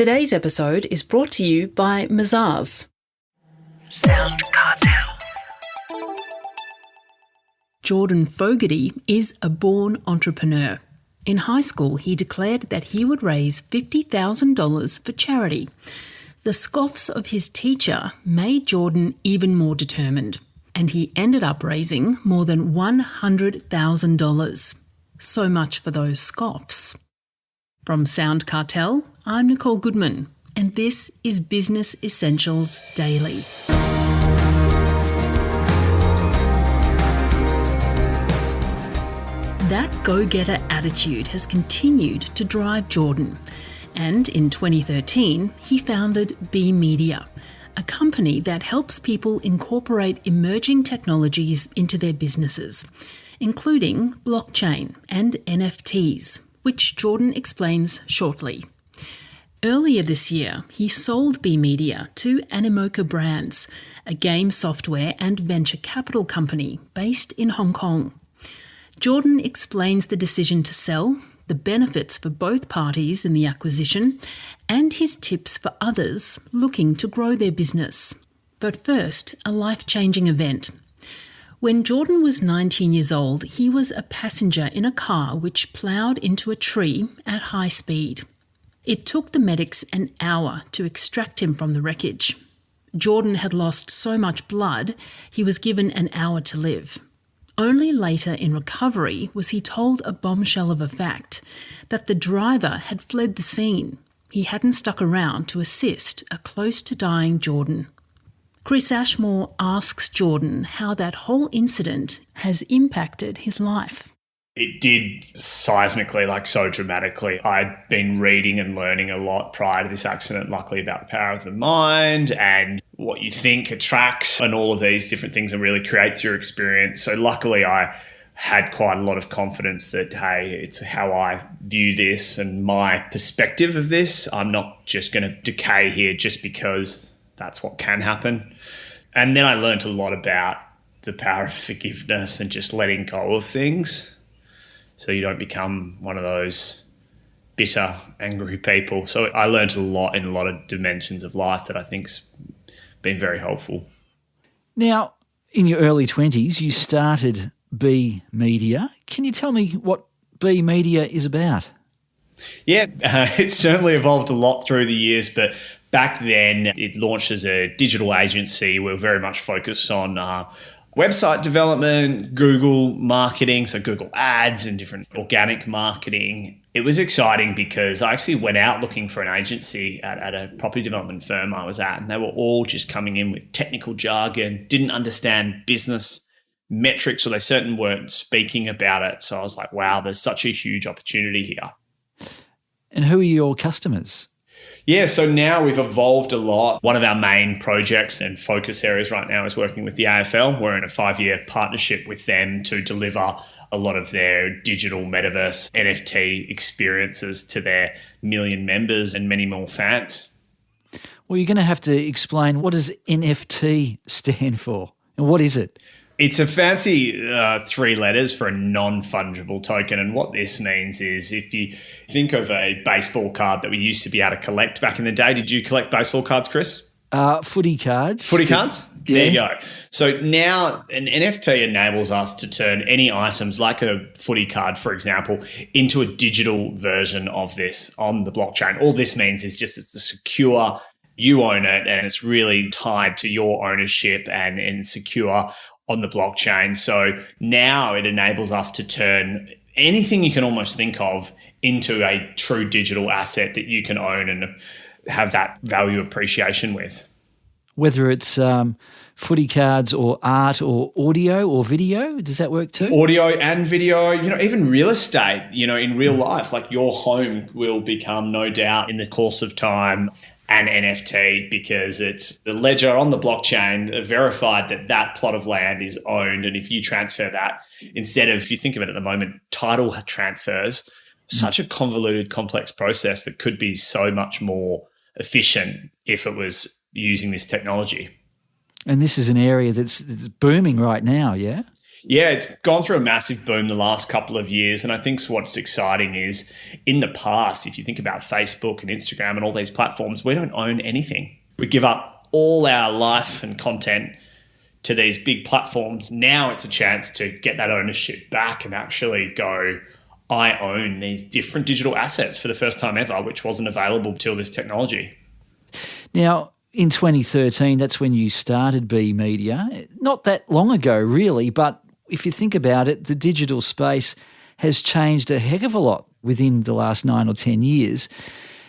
Today's episode is brought to you by Mazars. SoundCartel. Jordan Fogarty is a born entrepreneur. In high school, he declared that he would raise $50,000 for charity. The scoffs of his teacher made Jordan even more determined, and he ended up raising more than $100,000. So much for those scoffs. From SoundCartel, I'm Nicole Goodman, and this is Business Essentials Daily. That go-getter attitude has continued to drive Jordan, and in 2013 he founded B Media, a company that helps people incorporate emerging technologies into their businesses, including blockchain and NFTs, which Jordan explains shortly. Earlier this year, he sold B Media to Animoca Brands, a game software and venture capital company based in Hong Kong. Jordan explains the decision to sell, the benefits for both parties in the acquisition, and his tips for others looking to grow their business. But first, a life-changing event. When Jordan was 19 years old, he was a passenger in a car which ploughed into a tree at high speed. It took the medics an hour to extract him from the wreckage. Jordan had lost so much blood, he was given an hour to live. Only later in recovery was he told a bombshell of a fact, that the driver had fled the scene. He hadn't stuck around to assist a close-to-dying Jordan. Chris Ashmore asks Jordan how that whole incident has impacted his life. It did seismically, so dramatically. I'd been reading and learning a lot prior to this accident, luckily, about the power of the mind and what you think attracts and all of these different things and really creates your experience. So luckily I had quite a lot of confidence that, hey, it's how I view this and my perspective of this. I'm not just going to decay here just because that's what can happen. And then I learned a lot about the power of forgiveness and just letting go of things so you don't become one of those bitter, angry people. So I learned a lot in a lot of dimensions of life that I think's been very helpful. Now, in your early 20s, you started B Media. Can you tell me what B Media is about? Yeah, it's certainly evolved a lot through the years, but back then it launched as a digital agency. We were very much focused on website development, Google marketing, so Google ads and different organic marketing. It was exciting because I actually went out looking for an agency at a property development firm I was at, and they were all just coming in with technical jargon, didn't understand business metrics, or they certainly weren't speaking about it. So I was like, wow, there's such a huge opportunity here. And who are your customers? Yeah, so now we've evolved a lot. One of our main projects and focus areas right now is working with the AFL. We're in a 5-year partnership with them to deliver a lot of their digital metaverse NFT experiences to their million members and many more fans. Well, you're going to have to explain, what does NFT stand for and what is it? It's a fancy 3 letters for a non-fungible token. And what this means is if you think of a baseball card that we used to be able to collect back in the day. Did you collect baseball cards, Chris? Footy cards. Footy cards? Yeah. There you go. So now an NFT enables us to turn any items like a footy card, for example, into a digital version of this on the blockchain. All this means is just it's a secure, you own it, and it's really tied to your ownership and secure on the blockchain. So now it enables us to turn anything you can almost think of into a true digital asset that you can own and have that value appreciation with. Whether it's footy cards or art or audio or video, does that work too? Audio and video, even real estate, in real life, like your home will become, no doubt, in the course of time, an NFT because it's the ledger on the blockchain verified that plot of land is owned. And if you transfer that, instead of, if you think of it at the moment, title transfers, such a convoluted, complex process that could be so much more efficient if it was using this technology. And this is an area that's booming right now, yeah? Yeah, it's gone through a massive boom the last couple of years. And I think what's exciting is in the past, if you think about Facebook and Instagram and all these platforms, we don't own anything. We give up all our life and content to these big platforms. Now it's a chance to get that ownership back and actually go, I own these different digital assets for the first time ever, which wasn't available till this technology. Now, in 2013, that's when you started B Media. Not that long ago, really, but if you think about it, the digital space has changed a heck of a lot within the last 9 or 10 years.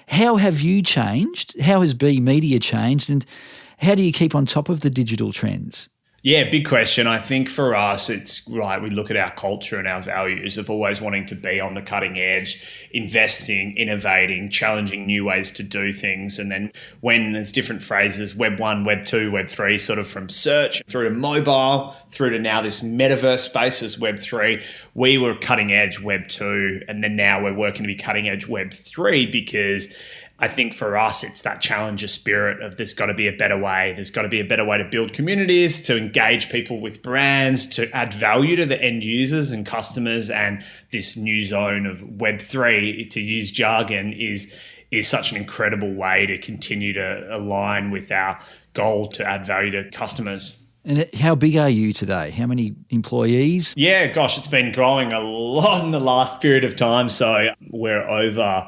How have you changed? How has B Media changed? And how do you keep on top of the digital trends? Yeah, big question. I think for us, it's right. We look at our culture and our values of always wanting to be on the cutting edge, investing, innovating, challenging new ways to do things. And then when there's different phrases, Web 1, Web 2, Web 3, sort of from search through to mobile, through to now this metaverse space as Web 3, we were cutting edge Web 2. And then now we're working to be cutting edge Web 3 because I think for us, it's that challenger spirit of there's got to be a better way. There's got to be a better way to build communities, to engage people with brands, to add value to the end users and customers. And this new zone of Web3, to use jargon, is such an incredible way to continue to align with our goal to add value to customers. And how big are you today? How many employees? Yeah, gosh, it's been growing a lot in the last period of time. So we're over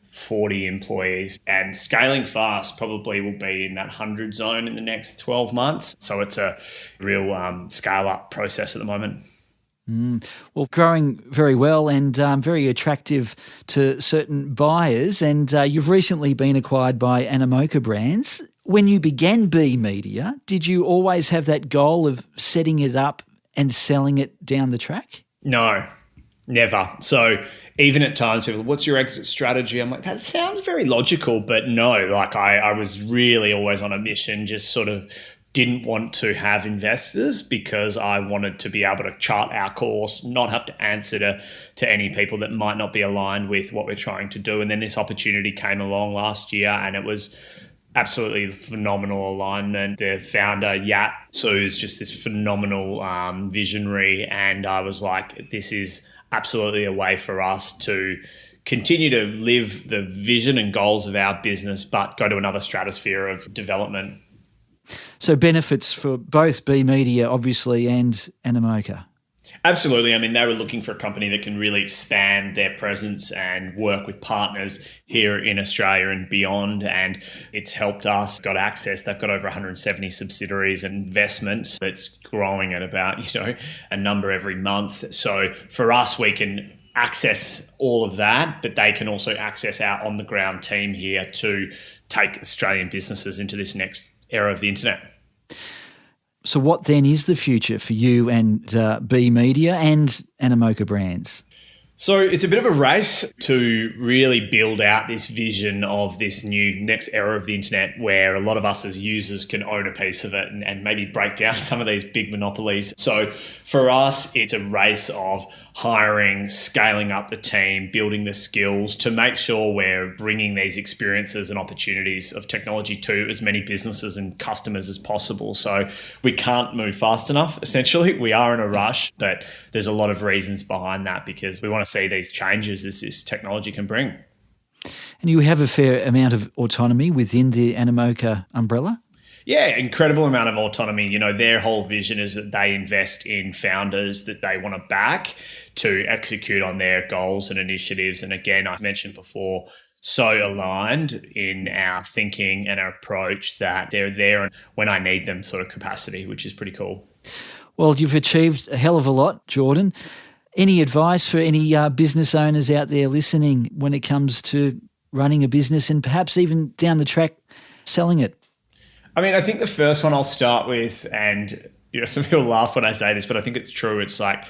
40 employees and scaling fast. Probably will be in that 100 zone in the next 12 months. So it's a real scale up process at the moment. Well, growing very well and very attractive to certain buyers. And you've recently been acquired by Animoca Brands. When you began B Media, did you always have that goal of setting it up and selling it down the track? No, never. So even at times people, what's your exit strategy? I'm like, that sounds very logical, but no, like I was really always on a mission, just sort of didn't want to have investors because I wanted to be able to chart our course, not have to answer to any people that might not be aligned with what we're trying to do. And then this opportunity came along last year and it was absolutely phenomenal alignment. The founder, Yat Su, is just this phenomenal visionary. And I was like, this is absolutely a way for us to continue to live the vision and goals of our business, but go to another stratosphere of development. So benefits for both B Media, obviously, and Animoca. Absolutely. I mean, they were looking for a company that can really expand their presence and work with partners here in Australia and beyond. And it's helped us, got access. They've got over 170 subsidiaries and investments that's growing at about, a number every month. So for us, we can access all of that, but they can also access our on-the-ground team here to take Australian businesses into this next era of the internet. So what then is the future for you and B Media and Animoca Brands? So it's a bit of a race to really build out this vision of this new next era of the internet where a lot of us as users can own a piece of it and maybe break down some of these big monopolies. So for us, it's a race of hiring, scaling up the team, building the skills to make sure we're bringing these experiences and opportunities of technology to as many businesses and customers as possible. So we can't move fast enough, essentially. We are in a rush, but there's a lot of reasons behind that because we want to see these changes as this technology can bring. And you have a fair amount of autonomy within the Animoca umbrella? Yeah, incredible amount of autonomy. Their whole vision is that they invest in founders that they want to back to execute on their goals and initiatives. And again, I mentioned before, so aligned in our thinking and our approach that they're there when I need them sort of capacity, which is pretty cool. Well, you've achieved a hell of a lot, Jordan. Any advice for any business owners out there listening when it comes to running a business and perhaps even down the track selling it? I mean, I think the first one I'll start with, and some people laugh when I say this, but I think it's true. It's like,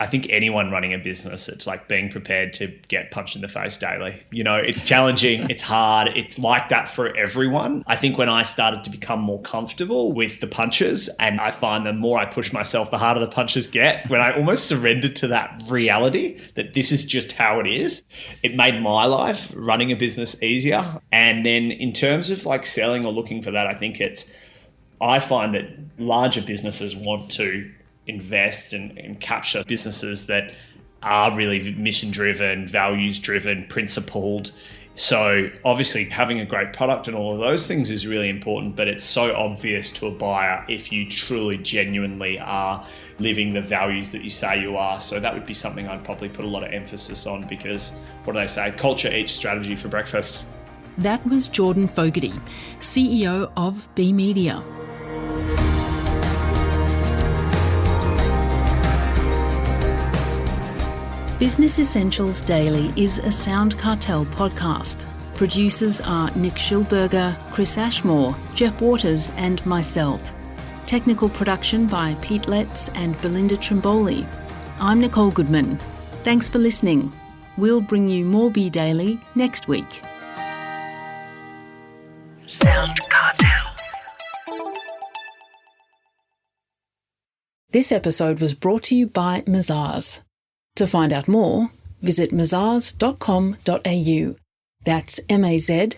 I think anyone running a business, it's like being prepared to get punched in the face daily. It's challenging, it's hard, it's like that for everyone. I think when I started to become more comfortable with the punches, and I find the more I push myself, the harder the punches get, when I almost surrendered to that reality that this is just how it is, it made my life running a business easier. And then in terms of like selling or looking for that, I find that larger businesses want to invest and capture businesses that are really mission-driven, values-driven, principled. So obviously having a great product and all of those things is really important, but it's so obvious to a buyer if you truly, genuinely are living the values that you say you are. So that would be something I'd probably put a lot of emphasis on, because what do they say? Culture eats strategy for breakfast. That was Jordan Fogarty, CEO of B Media. Business Essentials Daily is a SoundCartel podcast. Producers are Nick Schilberger, Chris Ashmore, Jeff Waters and myself. Technical production by Pete Letts and Belinda Trimboli. I'm Nicole Goodman. Thanks for listening. We'll bring you more B Daily next week. SoundCartel. This episode was brought to you by Mazars. To find out more, visit mazars.com.au. That's mazars.com.au.